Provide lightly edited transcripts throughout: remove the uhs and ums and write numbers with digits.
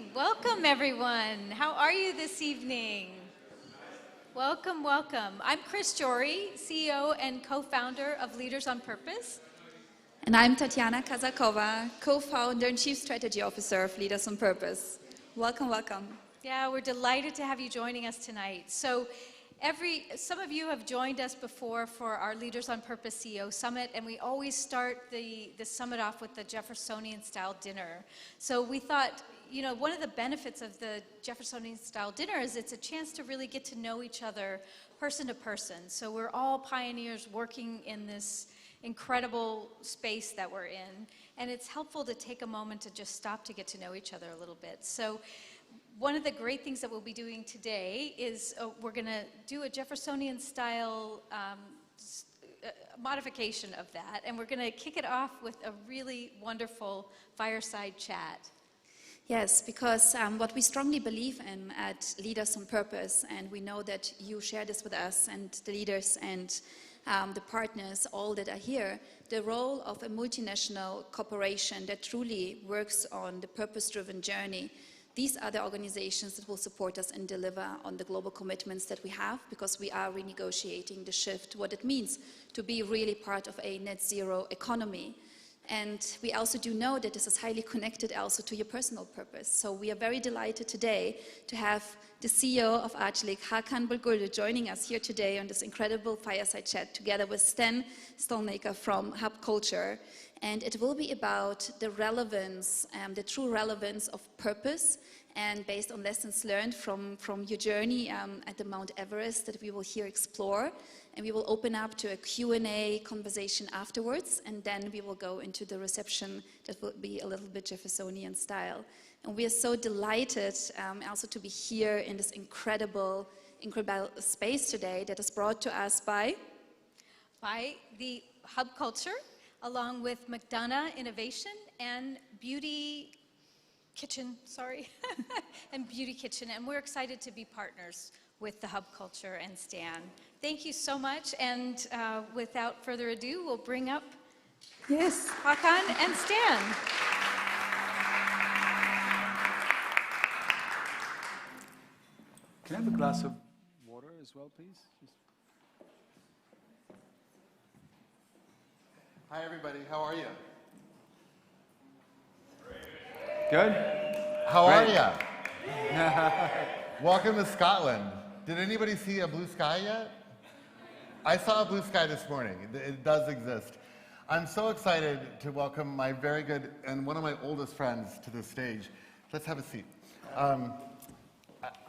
right, welcome everyone. How are you this evening? Welcome, welcome. I'm Chris Jory, CEO and co-founder of Leaders on Purpose. And I'm Tatiana Kazakova, co-founder and chief strategy officer of Leaders on Purpose. Welcome, welcome. Yeah, we're delighted to have you joining us tonight. So some of you have joined us before for our Leaders on Purpose CEO Summit, and we always start the summit off with the Jeffersonian style dinner. So we thought, you know, one of the benefits of the Jeffersonian style dinner is it's a chance to really get to know each other person to person. So we're all pioneers working in this incredible space that we're in, and it's helpful to take a moment to just stop to get to know each other a little bit. So one of the great things that we'll be doing today is we're going to do a Jeffersonian style modification of that, and we're going to kick it off with a really wonderful fireside chat. Yes, because what we strongly believe in at Leaders on Purpose, and we know that you share this with us and the leaders and the partners, all that are here, the role of a multinational corporation that truly works on the purpose-driven journey. These are the organizations that will support us and deliver on the global commitments that we have, because we are renegotiating the shift, what it means to be really part of a net zero economy. And we also do know that this is highly connected also to your personal purpose. So we are very delighted today to have the CEO of Arcelik, Hakan Bulgurlu, joining us here today on this incredible fireside chat together with Stalnaker from Hub Culture. And it will be about the relevance, the true relevance of purpose, and based on lessons learned from your journey at the Mount Everest that we will here explore. And we will open up to a Q&A conversation afterwards, and then we will go into the reception that will be a little bit Jeffersonian style. And we are so delighted also to be here in this incredible space today that is brought to us by the Hub Culture, along with McDonough Innovation and Beauty Kitchen, and Beauty Kitchen. And we're excited to be partners with the Hub Culture and Stan. Thank you so much, and without further ado, we'll bring up Hakan and Stan. Can I have a glass of water as well, please? Hi everybody, how are you? Good? How are you? Welcome to Scotland. Did anybody see a blue sky yet? I saw a blue sky this morning. It does exist. I'm so excited to welcome my very good and one of my oldest friends to the stage. Let's have a seat. I'm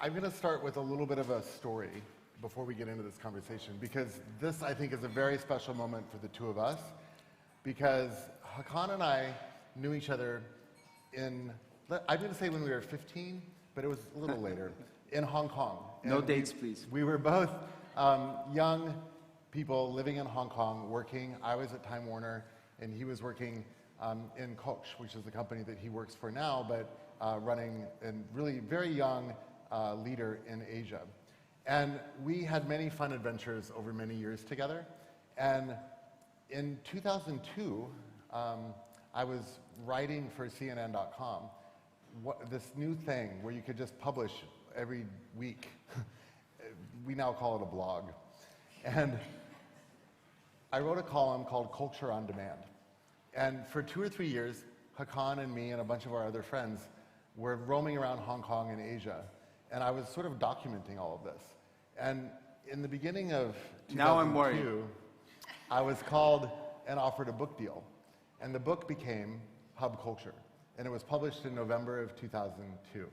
going to start with a little bit of a story before we get into this conversation, because this, I think, is a very special moment for the two of us, because Hakan and I knew each other I'm going to say when we were 15, but it was a little later, in Hong Kong. No dates, please. We were both young people living in Hong Kong, working. I was at Time Warner, and he was working in Coach, which is the company that he works for now, but running a really very young leader in Asia. And we had many fun adventures over many years together. And in 2002, I was writing for CNN.com, this new thing where you could just publish every week. We now call it a blog. And I wrote a column called Culture on Demand. And for 2 or 3 years, Hakan and me and a bunch of our other friends were roaming around Hong Kong and Asia. And I was sort of documenting all of this. And in the beginning of 2002, now I'm worried. I was called and offered a book deal. And the book became Hub Culture. And it was published in November of 2002.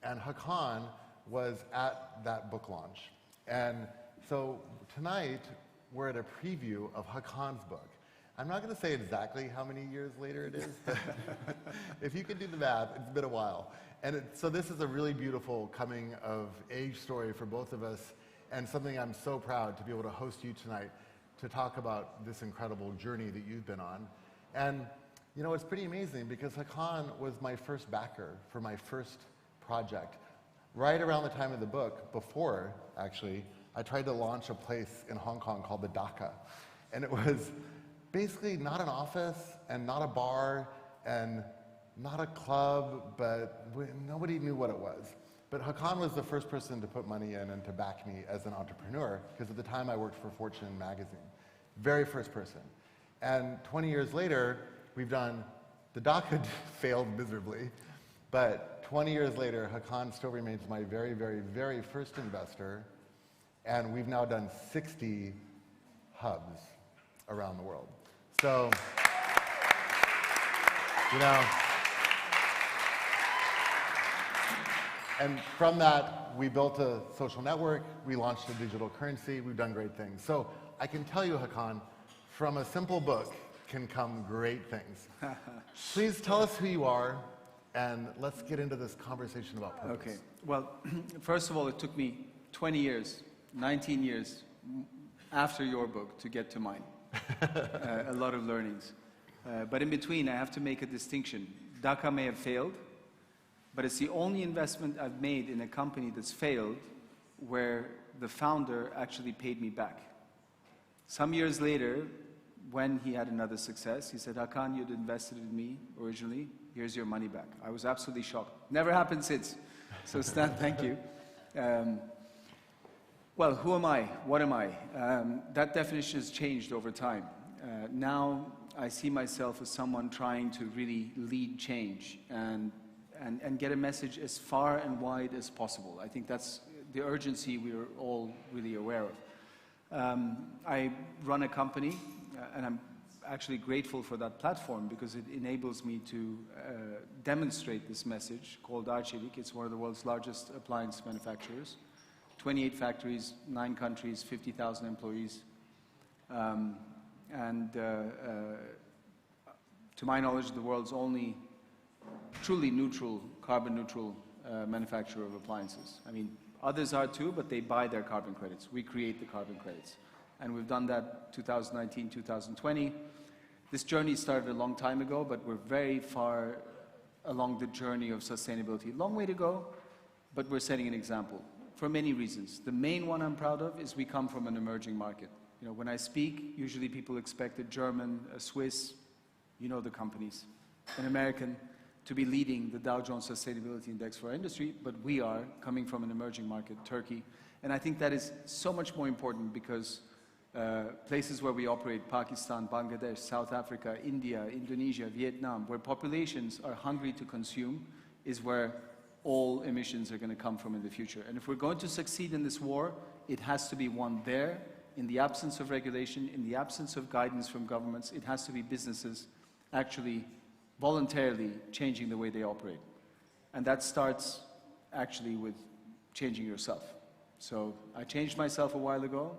And Hakan was at that book launch. And so tonight, we're at a preview of Hakan's book. I'm not going to say exactly how many years later it is, but if you can do the math, it's been a while. And so this is a really beautiful coming of age story for both of us, and something I'm so proud to be able to host you tonight to talk about this incredible journey that you've been on. And you know, it's pretty amazing because Hakan was my first backer for my first project. Right around the time of the book, before actually, I tried to launch a place in Hong Kong called the Dhaka. And it was basically not an office and not a bar, and not a club, but nobody knew what it was. But Hakan was the first person to put money in and to back me as an entrepreneur, because at the time I worked for Fortune magazine. Very first person. And 20 years later, we've done, the doc had failed miserably, but 20 years later, Hakan still remains my very, very, very first investor, and we've now done 60 hubs around the world. So, you know, and from that, we built a social network, we launched a digital currency, we've done great things. So I can tell you, Hakan, from a simple book can come great things. Please tell us who you are, and let's get into this conversation about purpose. Okay. Well, first of all, it took me 20 years, 19 years after your book to get to mine. A lot of learnings. But in between, I have to make a distinction. Dhaka may have failed, but it's the only investment I've made in a company that's failed where the founder actually paid me back. Some years later, when he had another success, he said, Hakan, you'd invested in me originally, here's your money back. I was absolutely shocked. Never happened since. So Stan, thank you. Well, who am I? What am I? That definition has changed over time. Now I see myself as someone trying to really lead change and get a message as far and wide as possible. I think that's the urgency we're all really aware of. I run a company, and I'm actually grateful for that platform because it enables me to demonstrate this message called Arcelik. It's one of the world's largest appliance manufacturers. 28 factories, 9 countries, 50,000 employees. To my knowledge, the world's only truly neutral, carbon neutral manufacturer of appliances. I mean, others are too, but they buy their carbon credits. We create the carbon credits. And we've done that 2019, 2020. This journey started a long time ago, but we're very far along the journey of sustainability. Long way to go, but we're setting an example for many reasons. The main one I'm proud of is we come from an emerging market. You know, when I speak, usually people expect a German, a Swiss, you know the companies, an American, to be leading the Dow Jones Sustainability Index for our industry, but we are coming from an emerging market, Turkey. And I think that is so much more important because places where we operate, Pakistan, Bangladesh, South Africa, India, Indonesia, Vietnam, where populations are hungry to consume, is where all emissions are going to come from in the future. And if we're going to succeed in this war, it has to be won there, in the absence of regulation, in the absence of guidance from governments. It has to be businesses actually voluntarily changing the way they operate. And that starts actually with changing yourself. So I changed myself a while ago,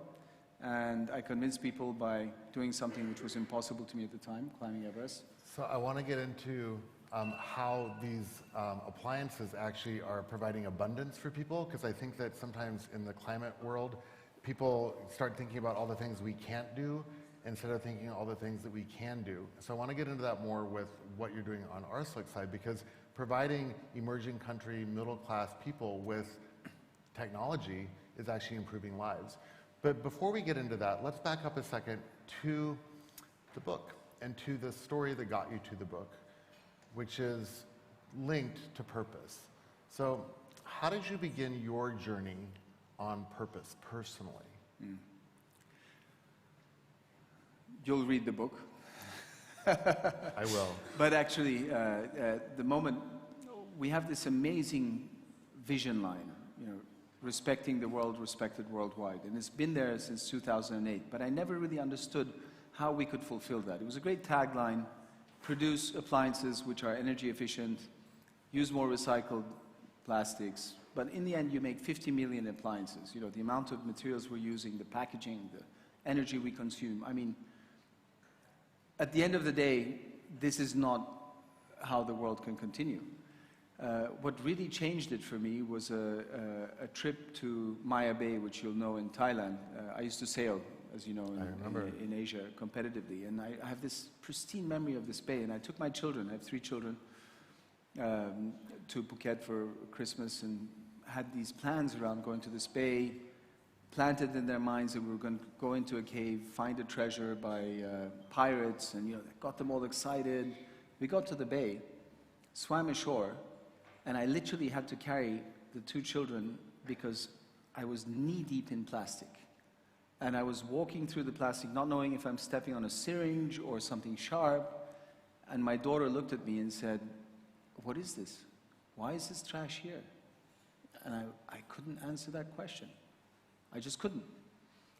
and I convinced people by doing something which was impossible to me at the time, climbing Everest. So I want to get into how these appliances actually are providing abundance for people, because I think that sometimes in the climate world, people start thinking about all the things we can't do instead of thinking all the things that we can do. So I want to get into that more with what you're doing on Arcelik's side, because providing emerging country middle-class people with technology is actually improving lives. But before we get into that, let's back up a second to the book and to the story that got you to the book, which is linked to purpose. So how did you begin your journey on purpose personally? You'll read the book. I will. But actually, the moment we have this amazing vision line, you know, respecting the world, respected worldwide, and it's been there since 2008. But I never really understood how we could fulfill that. It was a great tagline: produce appliances which are energy efficient, use more recycled plastics. But in the end, you make 50 million appliances. You know, the amount of materials we're using, the packaging, the energy we consume. I mean, at the end of the day, this is not how the world can continue. What really changed it for me was a trip to Maya Bay, which you'll know in Thailand. I used to sail, as you know, in Asia competitively. And I have this pristine memory of this bay. And I took my children, I have 3 children, to Phuket for Christmas and had these plans around going to this bay, planted in their minds that we were going to go into a cave, find a treasure by pirates, and you know, that got them all excited. We got to the bay, swam ashore, and I literally had to carry the 2 children because I was knee-deep in plastic. And I was walking through the plastic, not knowing if I'm stepping on a syringe or something sharp. And my daughter looked at me and said, "What is this? Why is this trash here?" And I couldn't answer that question. I just couldn't.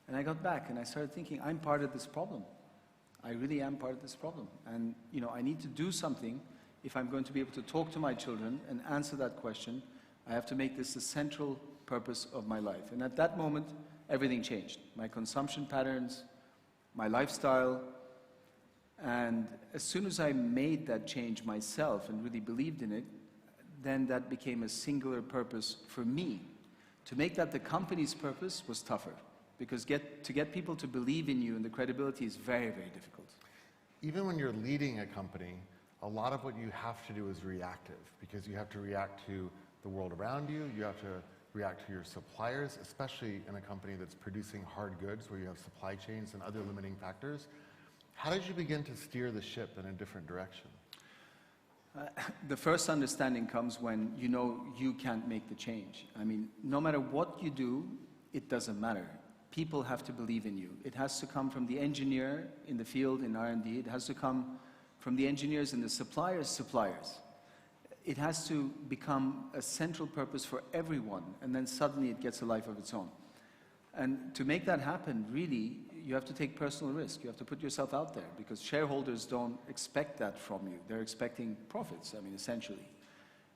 And I got back and I started thinking, I'm part of this problem. I really am part of this problem. And you know, I need to do something if I'm going to be able to talk to my children and answer that question. I have to make this the central purpose of my life. And at that moment, everything changed. My consumption patterns, my lifestyle. And as soon as I made that change myself and really believed in it, then that became a singular purpose for me. To make that the company's purpose was tougher, because to get people to believe in you and the credibility is very, very difficult. Even when you're leading a company, a lot of what you have to do is reactive, because you have to react to the world around you, you have to react to your suppliers, especially in a company that's producing hard goods where you have supply chains and other limiting factors. How did you begin to steer the ship in a different direction? The first understanding comes when you know you can't make the change. I mean, no matter what you do, it doesn't matter. People have to believe in you. It has to come from the engineer in the field, in R&D. It has to come from the engineers and the suppliers. It has to become a central purpose for everyone, and then suddenly it gets a life of its own. And to make that happen, really, you have to take personal risk. You have to put yourself out there, because shareholders don't expect that from you. They're expecting profits, I mean, essentially.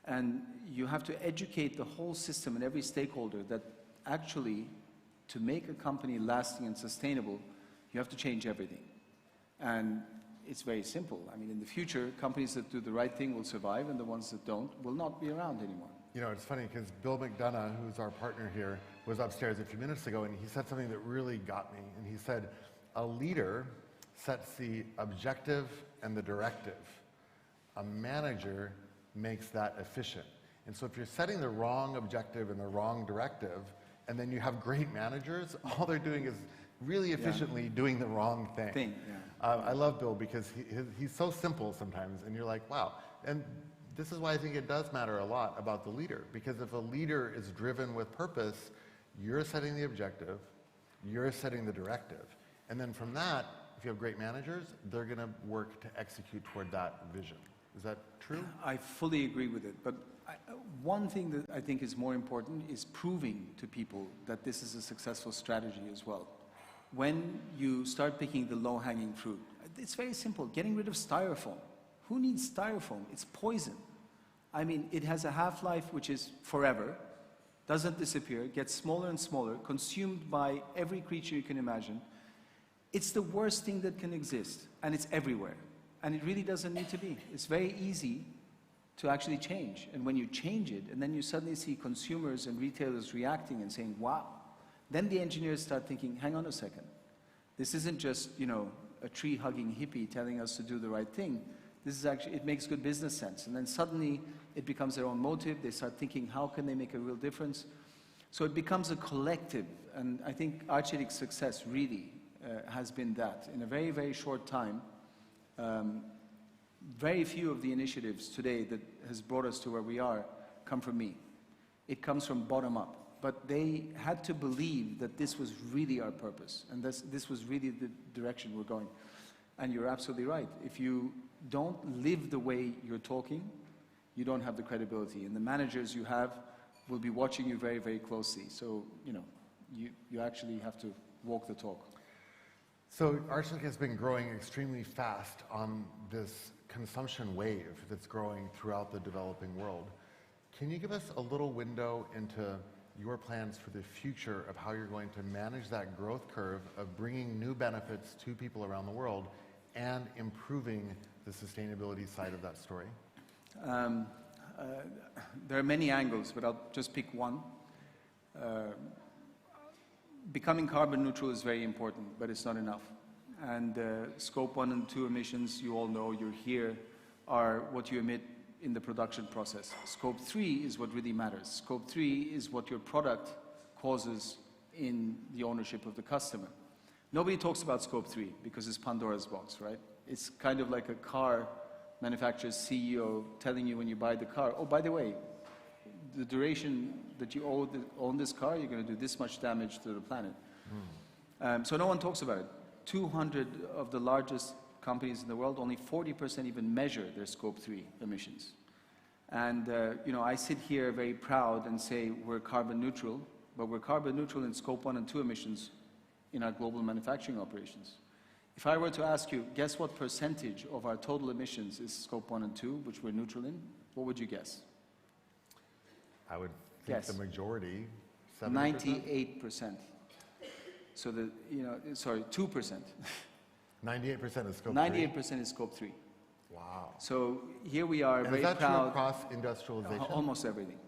And you have to educate the whole system and every stakeholder that actually, to make a company lasting and sustainable, you have to change everything. And it's very simple. I mean, in the future, companies that do the right thing will survive, and the ones that don't will not be around anymore. You know, it's funny because Bill McDonough, who's our partner here, was upstairs a few minutes ago, and he said something that really got me. And he said, a leader sets the objective and the directive. A manager makes that efficient. And so if you're setting the wrong objective and the wrong directive, and then you have great managers, all they're doing is really efficiently doing the wrong thing. I love Bill because he's so simple sometimes, and you're like, wow. And this is why I think it does matter a lot about the leader, because if a leader is driven with purpose, you're setting the objective, you're setting the directive. And then from that, if you have great managers, they're going to work to execute toward that vision. Is that true? I fully agree with it. But one thing that I think is more important is proving to people that this is a successful strategy as well. When you start picking the low-hanging fruit, it's very simple. Getting rid of styrofoam. Who needs styrofoam? It's poison. I mean, it has a half-life which is forever, doesn't disappear, gets smaller and smaller, consumed by every creature you can imagine. It's the worst thing that can exist, and it's everywhere. And it really doesn't need to be. It's very easy to actually change. And when you change it, and then you suddenly see consumers and retailers reacting and saying, wow, then the engineers start thinking, hang on a second. This isn't just, you know, a tree-hugging hippie telling us to do the right thing. This is actually, it makes good business sense. And then suddenly it becomes their own motive. They start thinking, how can they make a real difference? So it becomes a collective. And I think Arcelik's success really has been that. In a very, very short time, very few of the initiatives today that has brought us to where we are come from me. It comes from bottom up. But they had to believe that this was really our purpose, and this was really the direction we're going. And you're absolutely right. If you don't live the way you're talking, you don't have the credibility. And the managers you have will be watching you very, very closely. So, you know, you actually have to walk the talk. So Arcelik has been growing extremely fast on this consumption wave that's growing throughout the developing world. Can you give us a little window into your plans for the future of how you're going to manage that growth curve of bringing new benefits to people around the world and improving the sustainability side of that story? There are many angles, but I'll just pick one. Becoming carbon neutral is very important, but it's not enough. And scope 1 and 2 emissions, you all know, you're here, are what you emit in the production process. Scope 3 is what really matters. Scope 3 is what your product causes in the ownership of the customer. Nobody talks about Scope 3 because it's Pandora's box, right? It's kind of like a car manufacturer's CEO telling you when you buy the car, oh, by the way, the duration that you own this car, you're going to do this much damage to the planet. So no one talks about it. 200 of the largest companies in the world, only 40% even measure their Scope 3 emissions. And I sit here very proud and say we're carbon neutral, but we're carbon neutral in Scope 1 and 2 emissions in our global manufacturing operations. If I were to ask you, guess what percentage of our total emissions is Scope 1 and 2, which we're neutral in, what would you guess? I would think Yes. the majority, 70%? 98%. So 2%. 98% is Scope 3? 98% is Scope 3. Wow. So here we are, And very is that proud. true across industrialization? Almost everything.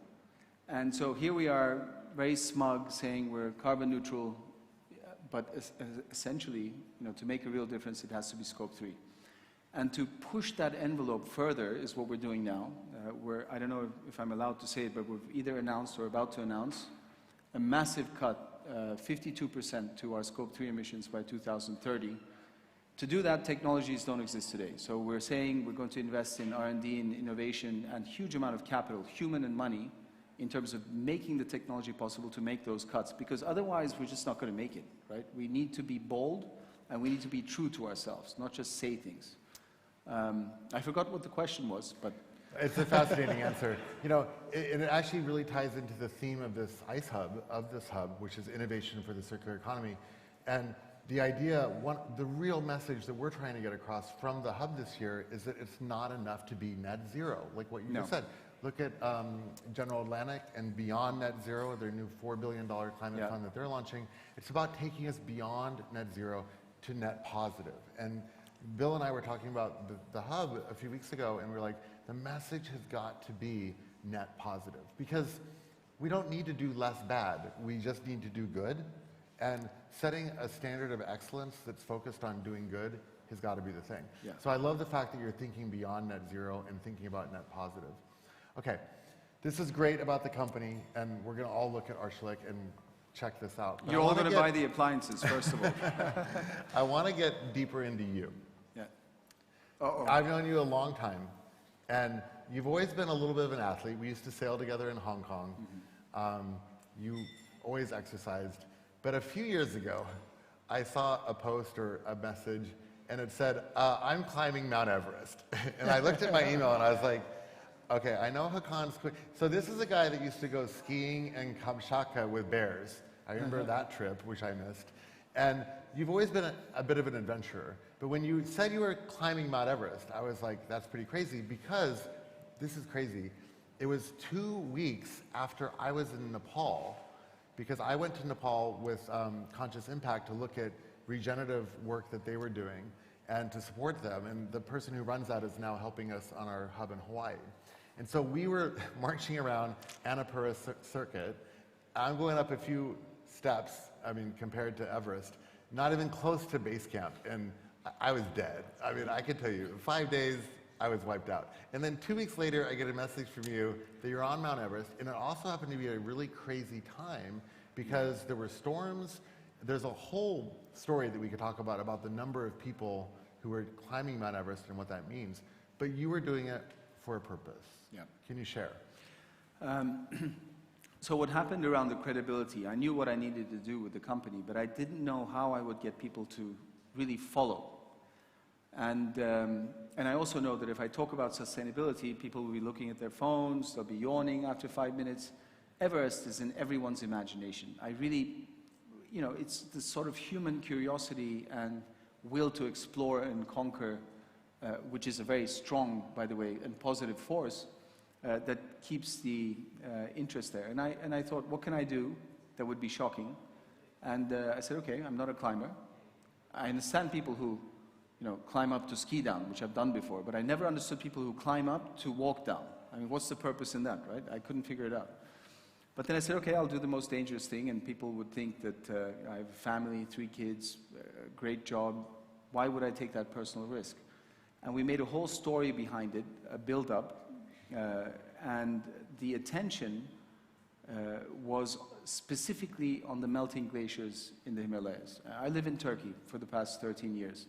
And so here we are, very smug, saying we're carbon neutral, but essentially, to make a real difference, it has to be Scope 3. And to push that envelope further is what we're doing now. I don't know if I'm allowed to say it, but we've either announced or about to announce a massive cut, 52% to our Scope 3 emissions by 2030. To do that, technologies don't exist today. So we're saying we're going to invest in R&D and innovation and huge amount of capital, human and money, in terms of making the technology possible to make those cuts, because otherwise we're just not going to make it, right? We need to be bold and we need to be true to ourselves, not just say things. I forgot what the question was, but... It's a fascinating answer. It actually really ties into the theme of this ICE hub, which is innovation for the circular economy. And the idea, the real message that we're trying to get across from the hub this year is that it's not enough to be net zero, like what you just said. Look at General Atlantic and Beyond Net Zero, their new $4 billion climate fund that they're launching. It's about taking us beyond net zero to net positive. And Bill and I were talking about the hub a few weeks ago, and we're like, the message has got to be net positive, because we don't need to do less bad. We just need to do good. And setting a standard of excellence that's focused on doing good has got to be the thing. Yeah. So I love the fact that you're thinking beyond net zero and thinking about net positive. Okay, this is great about the company, and we're going to all look at Arcelik and check this out. But you're all going to buy the appliances, first of all. I want to get deeper into you. Yeah. Uh-oh. I've known you a long time, and you've always been a little bit of an athlete. We used to sail together in Hong Kong. You always exercised. But a few years ago, I saw a post or a message, and it said, I'm climbing Mount Everest. And I looked at my email, and I was like, okay, I know Hakan's quick. So this is a guy that used to go skiing in Kamchatka with bears. I remember that trip, which I missed. And you've always been a bit of an adventurer. But when you said you were climbing Mount Everest, I was like, that's pretty crazy, because this is crazy. It was 2 weeks after I was in Nepal, because I went to Nepal with Conscious Impact to look at regenerative work that they were doing and to support them. And the person who runs that is now helping us on our hub in Hawaii. And so we were marching around Annapurna Circuit. I'm going up a few steps, compared to Everest, not even close to base camp, and I was dead. I can tell you, 5 days, I was wiped out. And then 2 weeks later, I get a message from you that you're on Mount Everest, and it also happened to be a really crazy time because there were storms. There's a whole story that we could talk about the number of people who were climbing Mount Everest and what that means. But you were doing it for a purpose. Yeah. Can you share? So what happened around the credibility, I knew what I needed to do with the company, but I didn't know how I would get people to really follow. And I also know that if I talk about sustainability, people will be looking at their phones, they'll be yawning after 5 minutes. Everest is in everyone's imagination. I really, it's the sort of human curiosity and will to explore and conquer, which is a very strong, by the way, and positive force, that keeps the interest there. And I thought, what can I do that would be shocking? And I said, okay, I'm not a climber. I understand people who climb up to ski down, which I've done before, but I never understood people who climb up to walk down. What's the purpose in that, right? I couldn't figure it out. But then I said, okay, I'll do the most dangerous thing, and people would think that I have a family, 3 kids, a great job. Why would I take that personal risk? And we made a whole story behind it, a build-up, and the attention was specifically on the melting glaciers in the Himalayas. I live in Turkey for the past 13 years.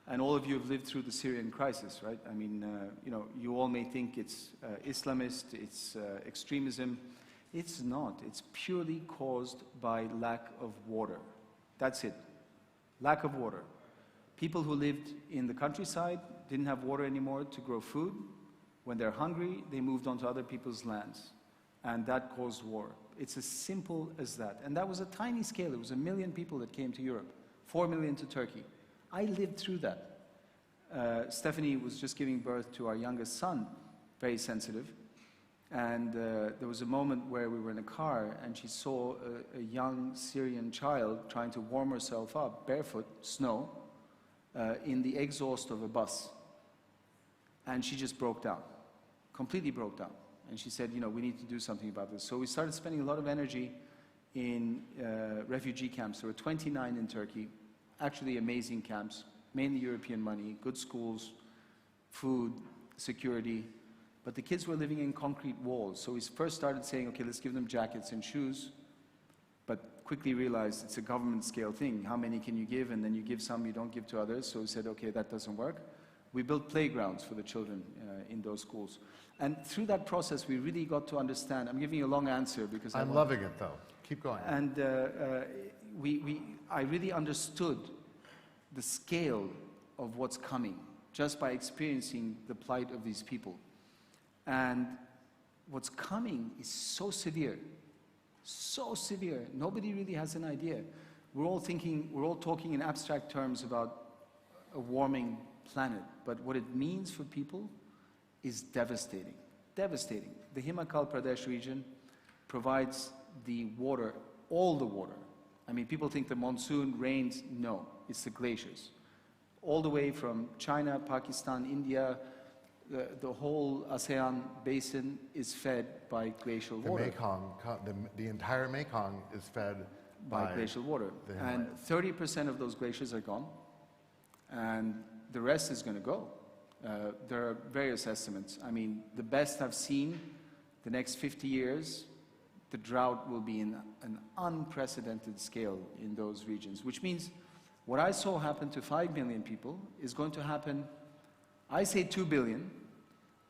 And all of you have lived through the Syrian crisis, right? I mean, you all may think it's Islamist, it's extremism. It's not. It's purely caused by lack of water. That's it. Lack of water. People who lived in the countryside didn't have water anymore to grow food. When they're hungry, they moved onto other people's lands. And that caused war. It's as simple as that. And that was a tiny scale. It was 1 million people that came to Europe, 4 million to Turkey. I lived through that. Stephanie was just giving birth to our youngest son, very sensitive. And there was a moment where we were in a car and she saw a young Syrian child trying to warm herself up, barefoot, snow, in the exhaust of a bus. And she just broke down, completely broke down. And she said, we need to do something about this. So we started spending a lot of energy in refugee camps. There were 29 in Turkey, actually amazing camps, mainly European money, good schools, food, security. But the kids were living in concrete walls. So we first started saying, okay, let's give them jackets and shoes. But quickly realized it's a government scale thing. How many can you give? And then you give some, you don't give to others. So we said, okay, that doesn't work. We built playgrounds for the children in those schools. And through that process, we really got to understand. I'm giving you a long answer because I'm loving it, though. Keep going. And I really understood the scale of what's coming just by experiencing the plight of these people. And what's coming is so severe, so severe. Nobody really has an idea. We're all talking in abstract terms about a warming planet, but what it means for people is devastating, devastating. The Himachal Pradesh region provides the water, all the water. I mean, people think the monsoon rains. No, it's the glaciers. All the way from China, Pakistan, India, the whole ASEAN basin is fed by glacial water. The entire Mekong is fed by glacial water. And 30% of those glaciers are gone, and the rest is going to go. There are various estimates. I mean, the best I've seen, the next 50 years, the drought will be in an unprecedented scale in those regions, which means what I saw happen to 5 million people is going to happen, I say 2 billion,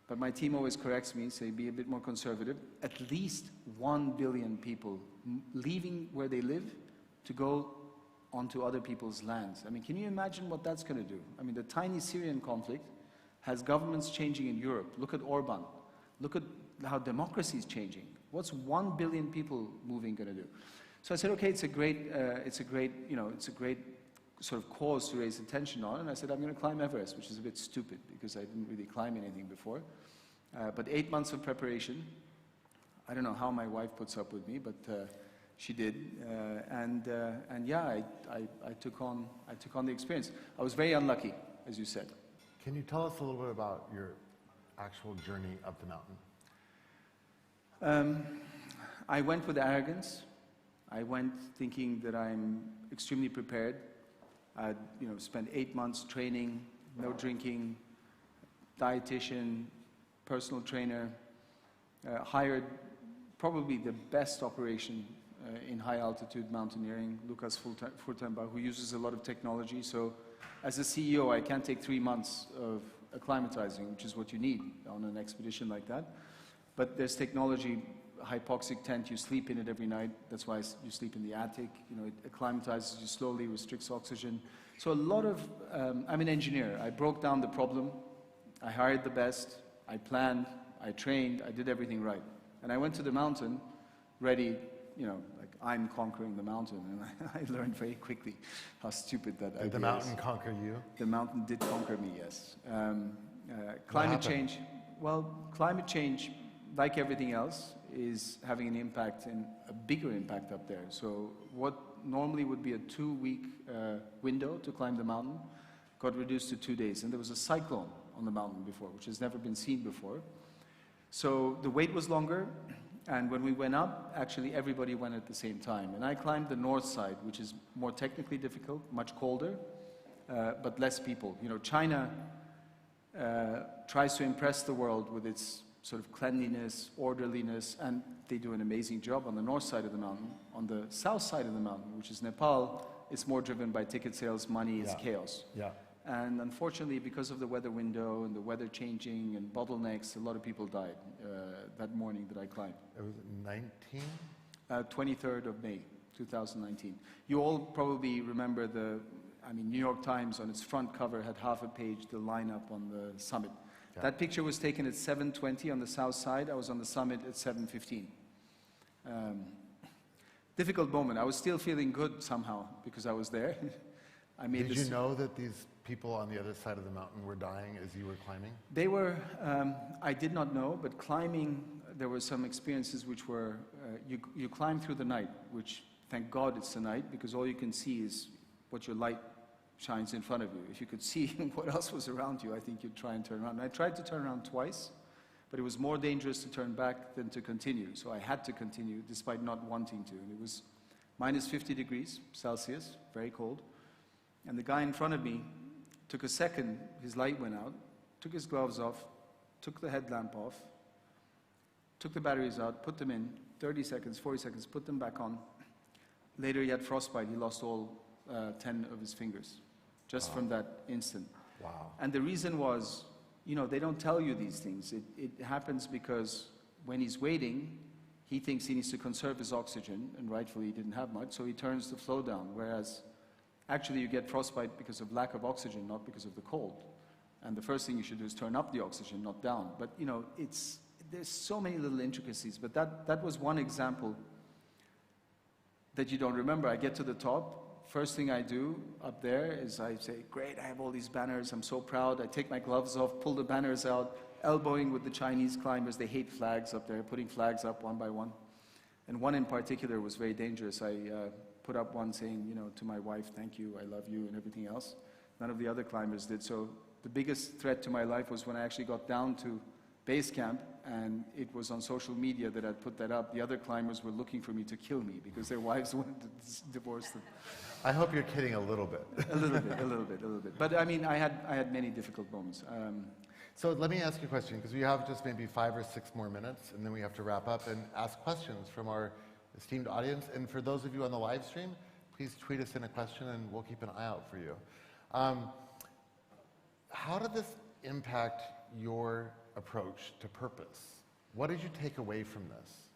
but my team always corrects me, say be a bit more conservative, at least 1 billion people leaving where they live to go onto other people's lands. I mean, can you imagine what that's going to do? I mean, the tiny Syrian conflict has governments changing in Europe. Look at Orban. Look at how democracy is changing. What's 1 billion people moving going to do? So I said, okay, it's a great sort of cause to raise attention on. And I said, I'm going to climb Everest, which is a bit stupid because I didn't really climb anything before. But 8 months of preparation. I don't know how my wife puts up with me, but she did. And yeah, I took on the experience. I was very unlucky, as you said. Can you tell us a little bit about your actual journey up the mountain? I went with arrogance. I went thinking that I'm extremely prepared. I'd spent 8 months training, no drinking, dietitian, personal trainer, hired probably the best operation in high altitude mountaineering, Lukas Furtenbach, who uses a lot of technology. So as a CEO, I can't take 3 months of acclimatizing, which is what you need on an expedition like that. But there's technology, hypoxic tent, you sleep in it every night. That's why you sleep in the attic. It acclimatizes you slowly, restricts oxygen. So a lot of, I'm an engineer. I broke down the problem. I hired the best. I planned. I trained. I did everything right. And I went to the mountain ready, like I'm conquering the mountain. And I learned very quickly how stupid that idea is. Did the mountain conquer you? The mountain did conquer me, yes. Climate change. Well, climate change, like everything else, is having an impact, and a bigger impact up there. So what normally would be a 2-week window to climb the mountain got reduced to 2 days. And there was a cyclone on the mountain before, which has never been seen before. So the wait was longer, and when we went up, actually everybody went at the same time. And I climbed the north side, which is more technically difficult, much colder, but less people. China tries to impress the world with its sort of cleanliness, orderliness, and they do an amazing job on the north side of the mountain. On the south side of the mountain, which is Nepal, it's more driven by ticket sales, money, it's chaos. Yeah. And unfortunately, because of the weather window and the weather changing and bottlenecks, a lot of people died that morning that I climbed. It was 19? 23rd of May, 2019. You all probably remember New York Times on its front cover had half a page, the lineup on the summit. Yeah. That picture was taken at 7:20 on the south side. I was on the summit at 7:15. Difficult moment. I was still feeling good somehow because I was there. Did you know that these people on the other side of the mountain were dying as you were climbing? They were, I did not know, but climbing, there were some experiences which were, you climb through the night, which thank God it's the night, because all you can see is what your light shines in front of you. If you could see what else was around you, I think you'd try and turn around. And I tried to turn around twice, but it was more dangerous to turn back than to continue. So I had to continue despite not wanting to. And it was minus 50 degrees Celsius, very cold. And the guy in front of me took a second, his light went out, took his gloves off, took the headlamp off, took the batteries out, put them in, 30 seconds, 40 seconds, put them back on. Later he had frostbite, he lost all 10 of his fingers, just from that instant. Wow. And the reason was, they don't tell you these things. It happens because when he's waiting, he thinks he needs to conserve his oxygen, and rightfully he didn't have much, so he turns the flow down, whereas actually you get frostbite because of lack of oxygen, not because of the cold. And the first thing you should do is turn up the oxygen, not down. But there's so many little intricacies, but that was one example that you don't remember. I get to the top, first thing I do up there is I say, great, I have all these banners, I'm so proud. I take my gloves off, pull the banners out, elbowing with the Chinese climbers. They hate flags up there, putting flags up one by one. And one in particular was very dangerous. I put up one saying, to my wife, thank you, I love you, and everything else. None of the other climbers did. So the biggest threat to my life was when I actually got down to base camp, and it was on social media that I'd put that up. The other climbers were looking for me to kill me because their wives wanted to divorce them. I hope you're kidding a little bit. A little bit. But I had many difficult moments. So let me ask you a question, because we have just maybe 5 or 6 more minutes, and then we have to wrap up and ask questions from our esteemed audience. And for those of you on the live stream, please tweet us in a question, and we'll keep an eye out for you. How did this impact your approach to purpose? What did you take away from this?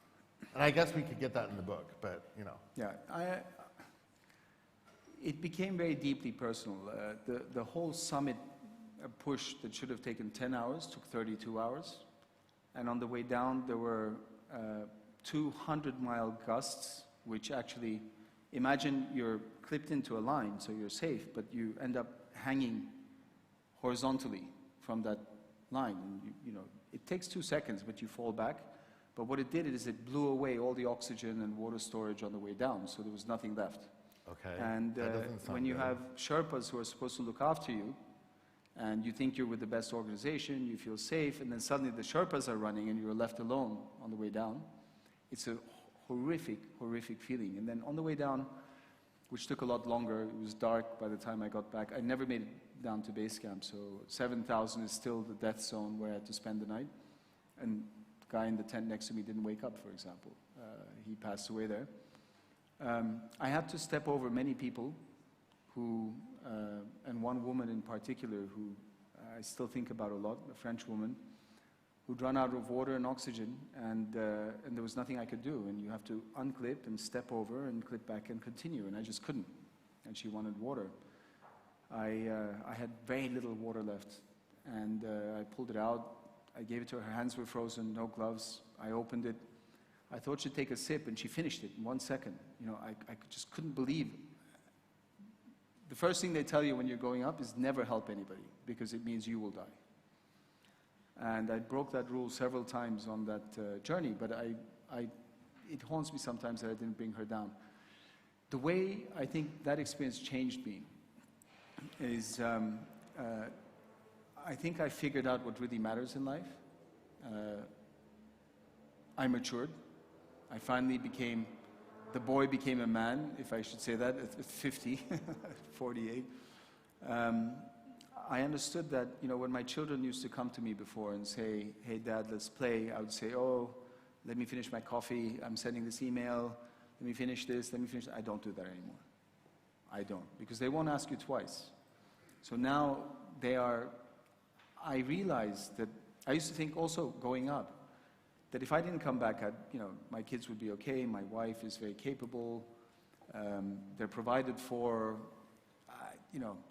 And I guess we could get that in the book, but Yeah, it became very deeply personal. The whole summit push that should have taken 10 hours took 32 hours. And on the way down, there were 200-mile gusts, which actually, imagine you're clipped into a line, so you're safe, but you end up hanging horizontally from that line. And it takes 2 seconds, but you fall back. But what it did is it blew away all the oxygen and water storage on the way down, so there was nothing left. Okay. And when you have Sherpas who are supposed to look after you, and you think you're with the best organization, you feel safe, and then suddenly the Sherpas are running and you're left alone on the way down, it's a horrific, horrific feeling. And then on the way down, which took a lot longer, it was dark by the time I got back. I never made it down to base camp, so 7,000 is still the death zone where I had to spend the night. And the guy in the tent next to me didn't wake up, for example. He passed away there. I had to step over many people who, and one woman in particular who I still think about a lot, a French woman, who'd run out of water and oxygen, and there was nothing I could do. And you have to unclip and step over and clip back and continue, and I just couldn't. And she wanted water. I had very little water left, and I pulled it out. I gave it to her. Her hands were frozen, no gloves. I opened it. I thought she'd take a sip, and she finished it in 1 second. I just couldn't believe. The first thing they tell you when you're going up is never help anybody, because it means you will die. And I broke that rule several times on that journey, but it haunts me sometimes that I didn't bring her down. The way I think that experience changed me is I think I figured out what really matters in life. I matured. I finally the boy became a man, if I should say that, at 50, 48. I understood that, when my children used to come to me before and say, hey, Dad, let's play, I would say, oh, let me finish my coffee, I'm sending this email, let me finish this, let me finish that. I don't do that anymore. I don't, because they won't ask you twice. So now they are, I realized that, I used to think also going up, that if I didn't come back, my kids would be okay, my wife is very capable, they're provided for,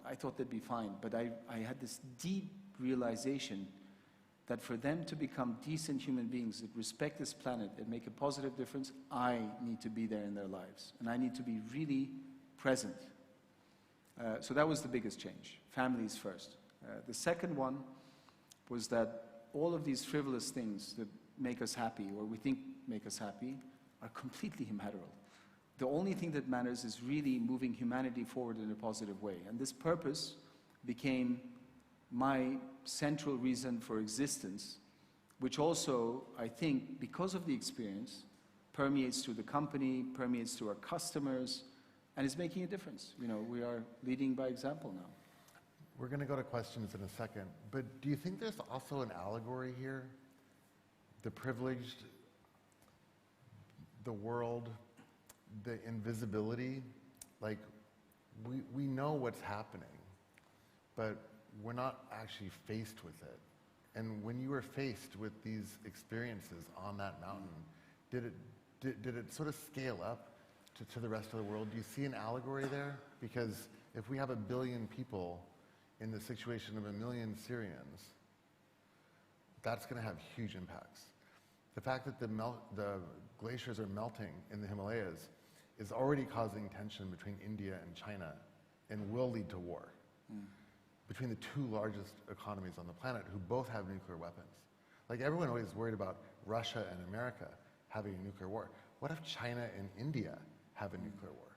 I thought they'd be fine. But I had this deep realization that for them to become decent human beings that respect this planet and make a positive difference, I need to be there in their lives. And I need to be really present. So that was the biggest change. Families first. The second one was that all of these frivolous things that make us happy, or we think make us happy, are completely immaterial. The only thing that matters is really moving humanity forward in a positive way. And this purpose became my central reason for existence, which also, I think, because of the experience, permeates through the company, permeates through our customers, and is making a difference. We are leading by example now. We're going to go to questions in a second, but do you think there's also an allegory here? The privileged, the world, the invisibility, like we know what's happening, but we're not actually faced with it. And when you were faced with these experiences on that mountain, did it sort of scale up to the rest of the world? Do you see an allegory there? Because if we have 1 billion people in the situation of 1 million Syrians, that's going to have huge impacts. The fact that the glaciers are melting in the Himalayas is already causing tension between India and China and will lead to war between the two largest economies on the planet who both have nuclear weapons. Like, everyone always worried about Russia and America having a nuclear war. What if China and India have a nuclear war?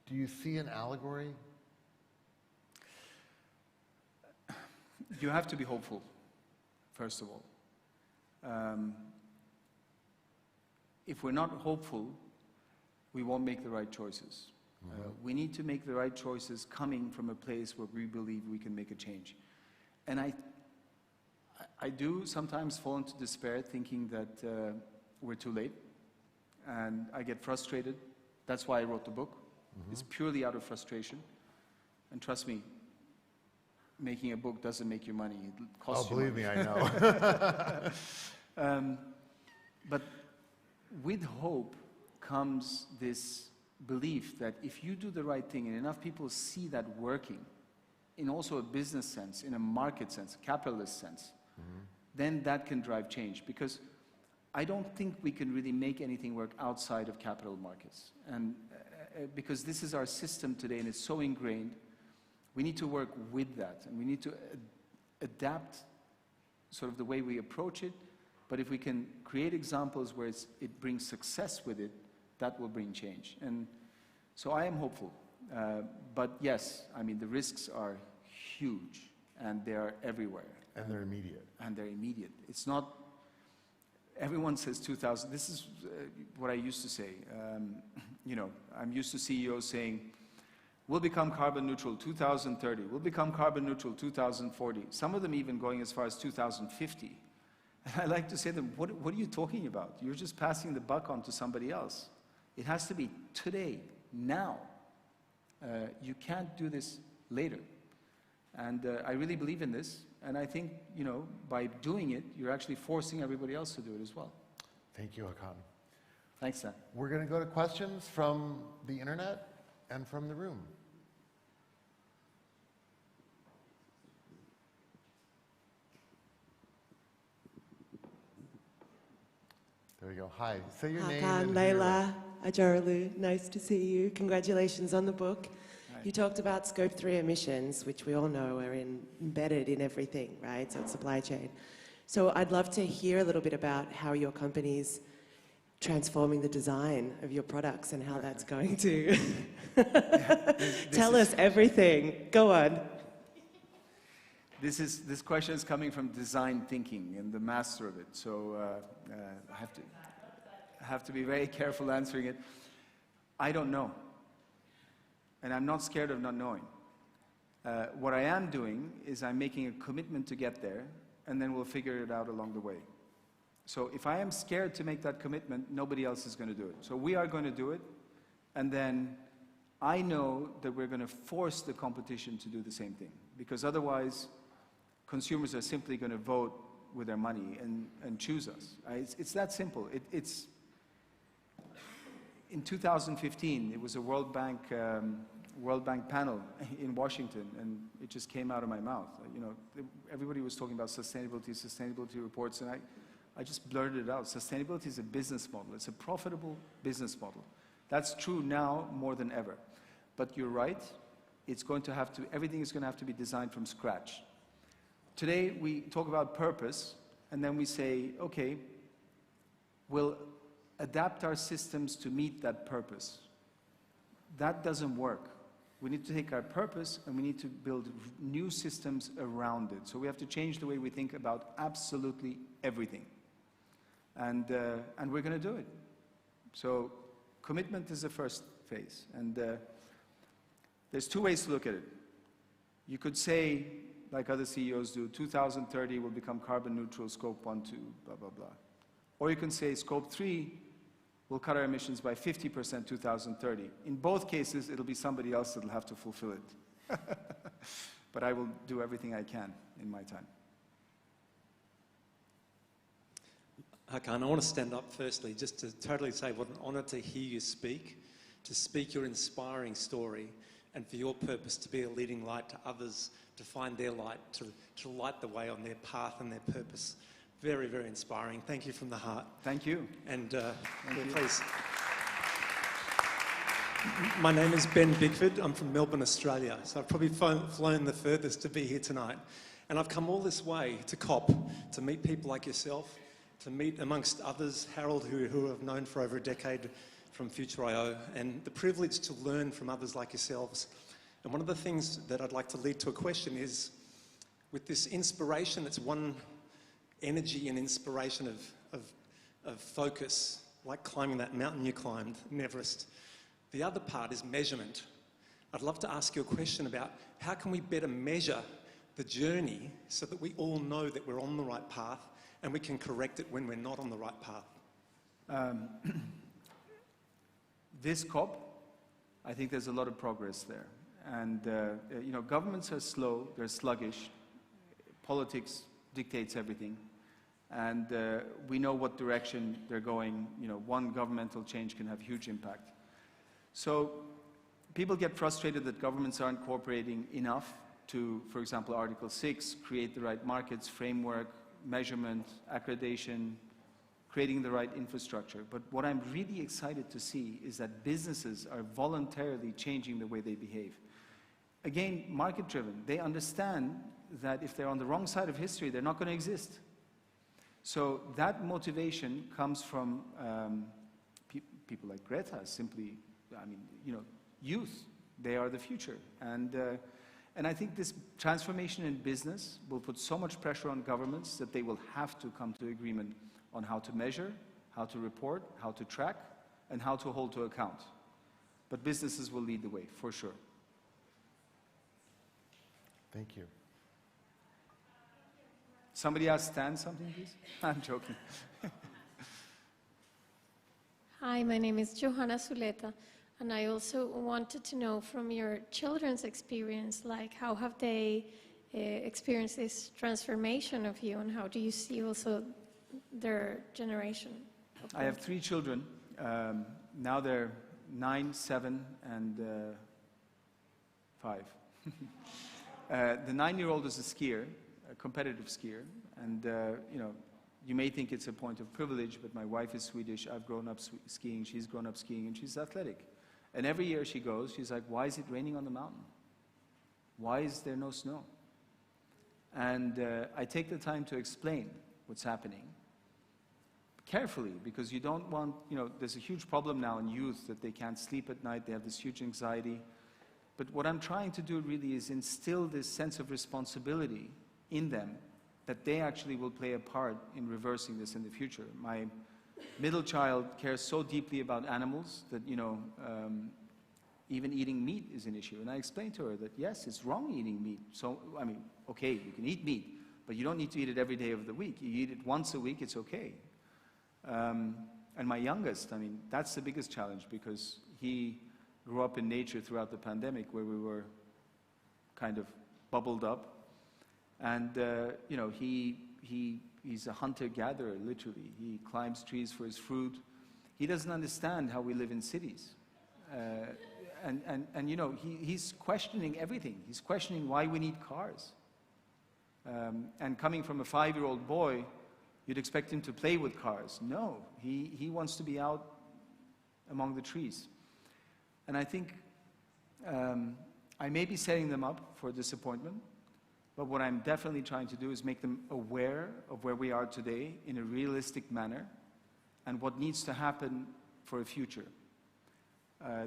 Do you see an allegory? You have to be hopeful, first of all. If we're not hopeful, we won't make the right choices. We need to make the right choices coming from a place where we believe we can make a change. And I do sometimes fall into despair thinking that we're too late, and I get frustrated. That's why I wrote the book. It's purely out of frustration. And trust me, making a book doesn't make you money. It costs you money. Believe me, I know. But with hope comes this belief that if you do the right thing and enough people see that working, in also a business sense, in a market sense, capitalist sense, then that can drive change. Because I don't think we can really make anything work outside of capital markets. And because this is our system today and it's so ingrained, we need to work with that, and we need to adapt sort of the way we approach it. But if we can create examples where it brings success with it, that will bring change. And so I am hopeful. But yes, I mean, the risks are huge, and they are everywhere. And they're immediate. And they're immediate. It's not, everyone says 2000, this is what I used to say. I'm used to CEOs saying, we'll become carbon neutral 2030, we'll become carbon neutral 2040, some of them even going as far as 2050. And I like to say to them, what are you talking about? You're just passing the buck on to somebody else. It has to be today, now. You can't do this later. And I really believe in this, and I think, by doing it, you're actually forcing everybody else to do it as well. Thank you, Hakan. Thanks, Dan. We're going to go to questions from the internet and from the room. There we go. Hi. Say your name. Hakan, Leila, Ajarlu, nice to see you. Congratulations on the book. Hi. You talked about scope 3 emissions, which we all know are embedded in everything, right? So it's supply chain. So I'd love to hear a little bit about how your company's transforming the design of your products and how that's going to tell us everything. Go on. This question is coming from design thinking and the master of it, so I have to be very careful answering it. I don't know, and I'm not scared of not knowing. What I am doing is I'm making a commitment to get there, and then we'll figure it out along the way. So if I am scared to make that commitment, nobody else is going to do it. So we are going to do it, and then I know that we're going to force the competition to do the same thing, because otherwise consumers are simply going to vote with their money and choose us. It's that simple. In 2015, it was a World Bank panel in Washington, and it just came out of my mouth. You know, everybody was talking about sustainability reports, and I just blurted it out. Sustainability is a business model. It's a profitable business model. That's true now more than ever. But you're right. Everything is going to have to be designed from scratch. Today, we talk about purpose, and then we say, okay, we'll adapt our systems to meet that purpose. That doesn't work. We need to take our purpose and we need to build new systems around it. So we have to change the way we think about absolutely everything. And we're going to do it. So commitment is the first phase. And there's two ways to look at it. You could say, like other CEOs do, 2030 will become carbon neutral, scope 1, 2, blah, blah, blah. Or you can say scope 3 will cut our emissions by 50% 2030. In both cases, it'll be somebody else that'll have to fulfill it. But I will do everything I can in my time. Hakan, I want to stand up firstly just to totally say what an honour to hear you speak, to speak your inspiring story, and for your purpose to be a leading light to others, to find their light, to light the way on their path and their purpose. Very, very inspiring. Thank you from the heart. Thank you. And Thank you. please. My name is Ben Bigford. I'm from Melbourne, Australia. So I've probably flown the furthest to be here tonight. And I've come all this way to COP, to meet people like yourself, to meet amongst others, Harold, who I've known for over a decade from Future.io, and the privilege to learn from others like yourselves. And one of the things that I'd like to lead to a question is, with this inspiration, that's one energy and inspiration of focus, like climbing that mountain you climbed, in Everest. The other part is measurement. I'd love to ask you a question about how can we better measure the journey so that we all know that we're on the right path and we can correct it when we're not on the right path? This COP, I think there's a lot of progress there. And, you know, governments are slow, they're sluggish. Politics dictates everything. And we know what direction they're going. You know, one governmental change can have huge impact. So people get frustrated that governments aren't cooperating enough to, for example, Article 6, create the right markets, framework, measurement, accreditation, creating the right infrastructure. But what I'm really excited to see is that businesses are voluntarily changing the way they behave. Again, market-driven. They understand that if they're on the wrong side of history, they're not going to exist. So that motivation comes from people like Greta, simply, I mean, you know, youth. They are the future. And I think this transformation in business will put so much pressure on governments that they will have to come to agreement on how to measure, how to report, how to track, and how to hold to account. But businesses will lead the way, for sure. Thank you. Somebody ask Stan something, please? I'm joking. Hi, my name is Johanna Suleta, and I also wanted to know from your children's experience, like how have they experienced this transformation of you, and how do you see also their generation? I have 3 children. Now they're 9, 7, and 5. The 9-year-old is a skier, a competitive skier, and you know, you may think it's a point of privilege, but my wife is Swedish, I've grown up skiing, she's grown up skiing, and she's athletic. And every year she goes, she's like, why is it raining on the mountain? Why is there no snow? And I take the time to explain what's happening carefully, because you don't want, you know, there's a huge problem now in youth that they can't sleep at night, they have this huge anxiety. But what I'm trying to do really is instill this sense of responsibility in them, that they actually will play a part in reversing this in the future. My middle child cares so deeply about animals that, you know, even eating meat is an issue. And I explained to her that, yes, it's wrong eating meat. So, I mean, okay, you can eat meat, but you don't need to eat it every day of the week. You eat it once a week, it's okay. And my youngest, I mean, that's the biggest challenge, because he grew up in nature throughout the pandemic where we were kind of bubbled up. And, you know, he's a hunter-gatherer, literally. He climbs trees for his fruit. He doesn't understand how we live in cities. And you know, he's questioning everything. He's questioning why we need cars. And coming from a 5-year-old boy, you'd expect him to play with cars. No, he wants to be out among the trees. And I think I may be setting them up for disappointment, but what I'm definitely trying to do is make them aware of where we are today in a realistic manner and what needs to happen for a future.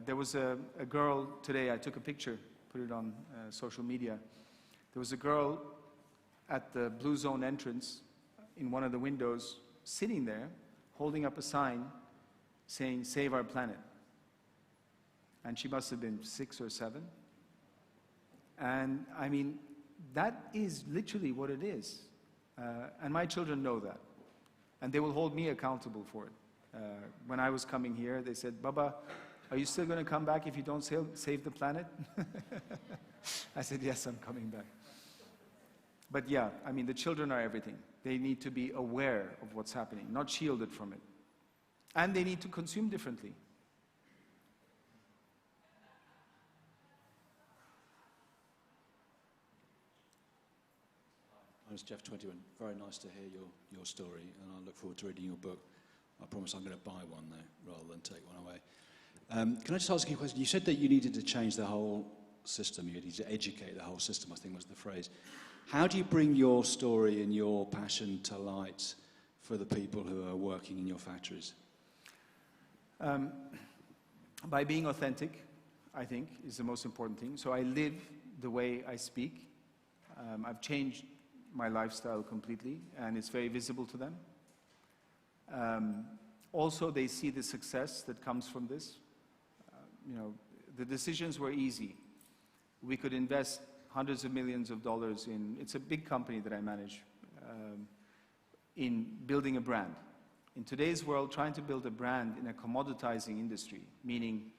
There was a girl today, I took a picture, put it on social media. There was a girl at the Blue Zone entrance in one of the windows, sitting there, holding up a sign saying, "Save our planet." And she must have been 6 or 7. And I mean, that is literally what it is. And my children know that. And they will hold me accountable for it. When I was coming here, they said, "Baba, are you still going to come back if you don't save the planet?" I said, "Yes, I'm coming back." But yeah, I mean, the children are everything. They need to be aware of what's happening, not shielded from it. And they need to consume differently. I was Jeff 21. Very nice to hear your story, and I look forward to reading your book. I promise I'm going to buy one, though, rather than take one away. Can I just ask you a question? You said that you needed to change the whole system. You needed to educate the whole system, I think was the phrase. How do you bring your story and your passion to light for the people who are working in your factories? By being authentic, I think, is the most important thing. So I live the way I speak. I've changed my lifestyle completely, and it's very visible to them. Also, they see the success that comes from this. You know, the decisions were easy. We could invest hundreds of millions of dollars in, it's a big company that I manage, in building a brand. In today's world, trying to build a brand in a commoditizing industry, meaning,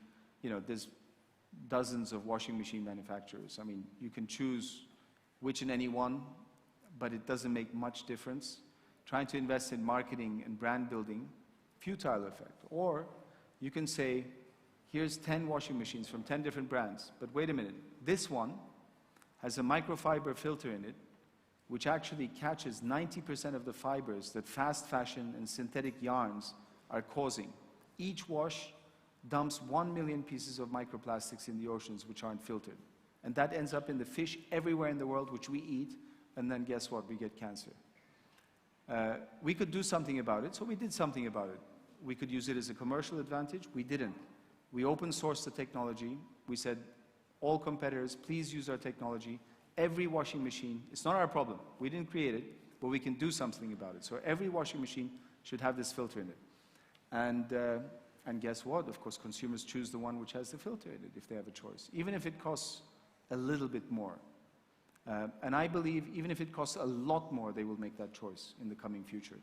you know, there's dozens of washing machine manufacturers. I mean, you can choose which and any one, but it doesn't make much difference. Trying to invest in marketing and brand building, futile effect. Or you can say, here's 10 washing machines from 10 different brands, but wait a minute, this one has a microfiber filter in it, which actually catches 90% of the fibers that fast fashion and synthetic yarns are causing. Each wash dumps 1 million pieces of microplastics in the oceans which aren't filtered. And that ends up in the fish everywhere in the world which we eat, and then guess what? We get cancer. We could do something about it, so we did something about it. We could use it as a commercial advantage. We didn't. We open sourced the technology. We said, all competitors, please use our technology. Every washing machine, it's not our problem. We didn't create it, but we can do something about it. So every washing machine should have this filter in it. And guess what? Of course, consumers choose the one which has the filter in it if they have a choice, even if it costs a little bit more. And I believe even if it costs a lot more, they will make that choice in the coming future.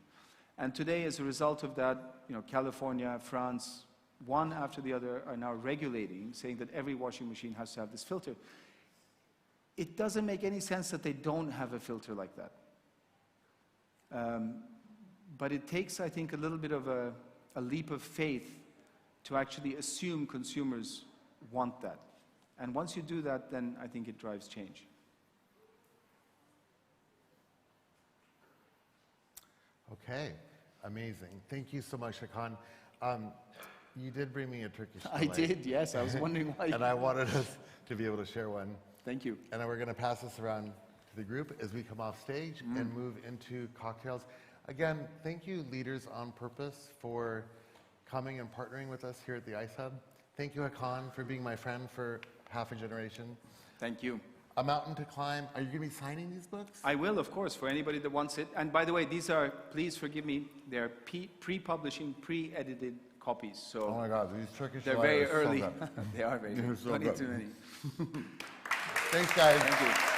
And today, as a result of that, you know, California, France, one after the other are now regulating, saying that every washing machine has to have this filter. It doesn't make any sense that they don't have a filter like that. But it takes, I think, a little bit of a leap of faith to actually assume consumers want that. And once you do that, then I think it drives change. Okay, amazing. Thank you so much, Hakan. You did bring me a Turkish I delight. did, yes. I was wondering why. And I wanted us to be able to share one. Thank you. And then we're going to pass this around to the group as we come off stage and move into cocktails. Again, thank you, Leaders on Purpose, for coming and partnering with us here at the Ice Hub. Thank you, Hakan, for being my friend for half a generation. Thank you. A Mountain to Climb. Are you going to be signing these books? I will, of course, for anybody that wants it. And by the way, these are, please forgive me, they're pre-publishing, pre-edited copies. So oh my God, these Turkish they're very are so early. good. They are very good. They're so 20 good. too many. Thanks, guys. Thank you.